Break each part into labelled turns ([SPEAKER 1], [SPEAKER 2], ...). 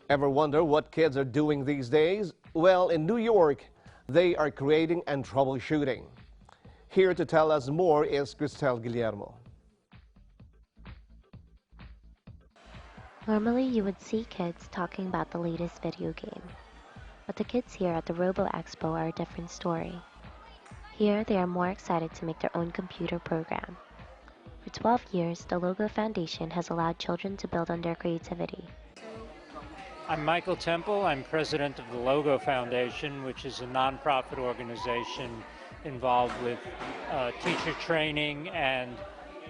[SPEAKER 1] Ever wonder what kids are doing these days? Well, in New York, they are creating and troubleshooting. Here to tell us more is Cristel Guillermo.
[SPEAKER 2] Normally, you would see kids talking about the latest video game. But the kids here at the Robo Expo are a different story. Here, they are more excited to make their own computer program. For 12 years, the Logo Foundation has allowed children to build on their creativity.
[SPEAKER 3] I'm Michael Temple. I'm president of the Logo Foundation, which is a nonprofit organization involved with teacher training and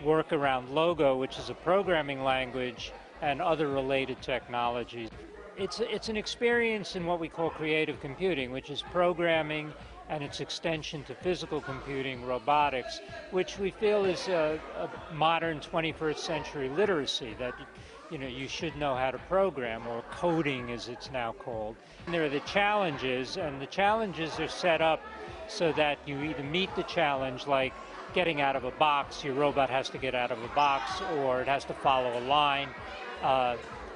[SPEAKER 3] work around Logo, which is a programming language, and other related technologies. It's an experience in what we call creative computing, which is programming and its extension to physical computing, robotics, which we feel is a modern 21st century literacy that you should know how to program, or coding as it's now called. And there are the challenges, and the challenges are set up so that you either meet the challenge, like getting out of a box, your robot has to get out of a box, or it has to follow a line,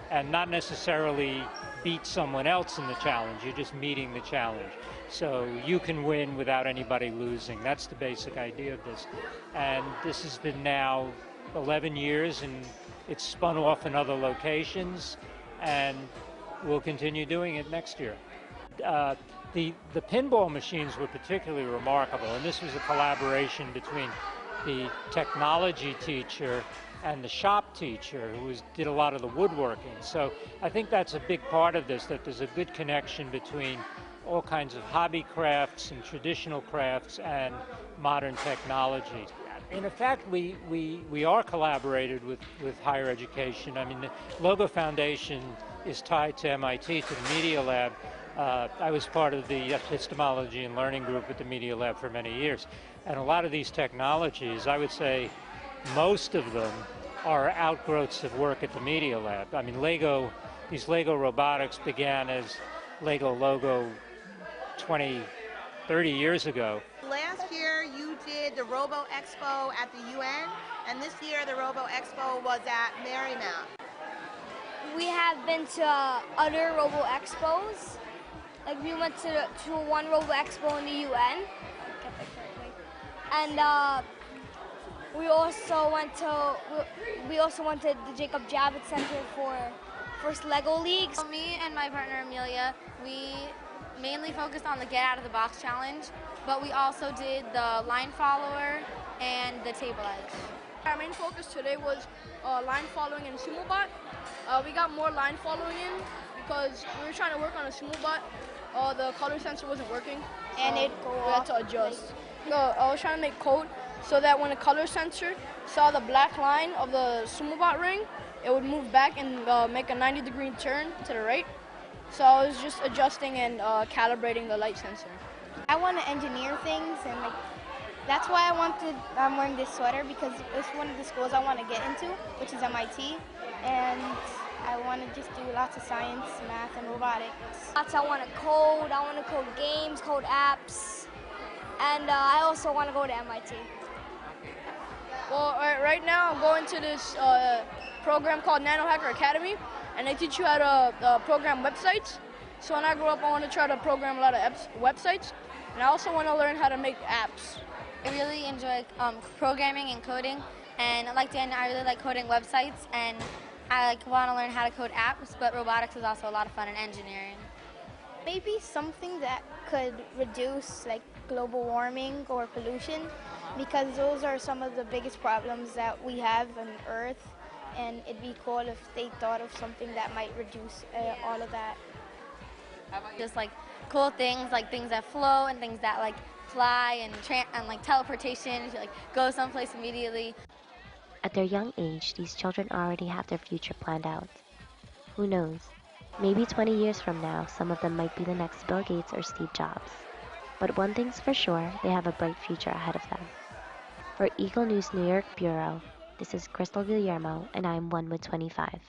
[SPEAKER 3] and not necessarily beat someone else in the challenge. You're just meeting the challenge. So you can win without anybody losing. That's the basic idea of this. And this has been now 11 years, and it's spun off in other locations, and we'll continue doing it next year. The pinball machines were particularly remarkable, and this was a collaboration between the technology teacher and the shop teacher, who did a lot of the woodworking. So I think that's a big part of this, that there's a good connection between all kinds of hobby crafts and traditional crafts and modern technology. And in fact, we are collaborated with higher education. I mean, the Logo Foundation is tied to MIT, to the Media Lab. I was part of the epistemology and learning group at the Media Lab for many years. And a lot of these technologies, I would say most of them, are outgrowths of work at the Media Lab. I mean, these Lego robotics began as Lego Logo 20, 30 years ago.
[SPEAKER 4] Last year you did the Robo Expo at the UN, and this year the Robo Expo was at Marymount.
[SPEAKER 5] We have been to other Robo Expos. Like, we went to one Robo Expo in the UN, and we also went to the Jacob Javits Center for first Lego Leagues.
[SPEAKER 6] So me and my partner Amelia, we mainly focused on the Get Out of the Box challenge, but we also did the line follower and the table edge.
[SPEAKER 7] Our main focus today was line following and sumo bot. We got more line following in because we were trying to work on a sumo bot. The color sensor wasn't working, and we had to adjust. I was trying to make code so that when the color sensor saw the black line of the sumo bot ring, it would move back and make a 90-degree turn to the right. So I was just adjusting and calibrating the light sensor.
[SPEAKER 8] I want to engineer things, and that's why I'm wearing this sweater, because it's one of the schools I want to get into, which is MIT, and I want to just do lots of science, math, and robotics.
[SPEAKER 5] I want to code games, code apps, and I also want to go to MIT.
[SPEAKER 7] Well, right now I'm going to this program called Nano Hacker Academy, and they teach you how to program websites. So when I grow up, I want to try to program a lot of websites, and I also want to learn how to make apps.
[SPEAKER 6] I really enjoy programming and coding, and like Dan, I really like coding websites, and I want to learn how to code apps, but robotics is also a lot of fun in engineering.
[SPEAKER 8] Maybe something that could reduce global warming or pollution, because those are some of the biggest problems that we have on Earth, and it'd be cool if they thought of something that might reduce all of that.
[SPEAKER 6] Just cool things, like things that flow and things that fly and teleportation, if you go someplace immediately.
[SPEAKER 2] At their young age, these children already have their future planned out. Who knows? Maybe 20 years from now, some of them might be the next Bill Gates or Steve Jobs. But one thing's for sure, they have a bright future ahead of them. For Eagle News New York Bureau, this is Cristel Guillermo, and I'm 1 with 25.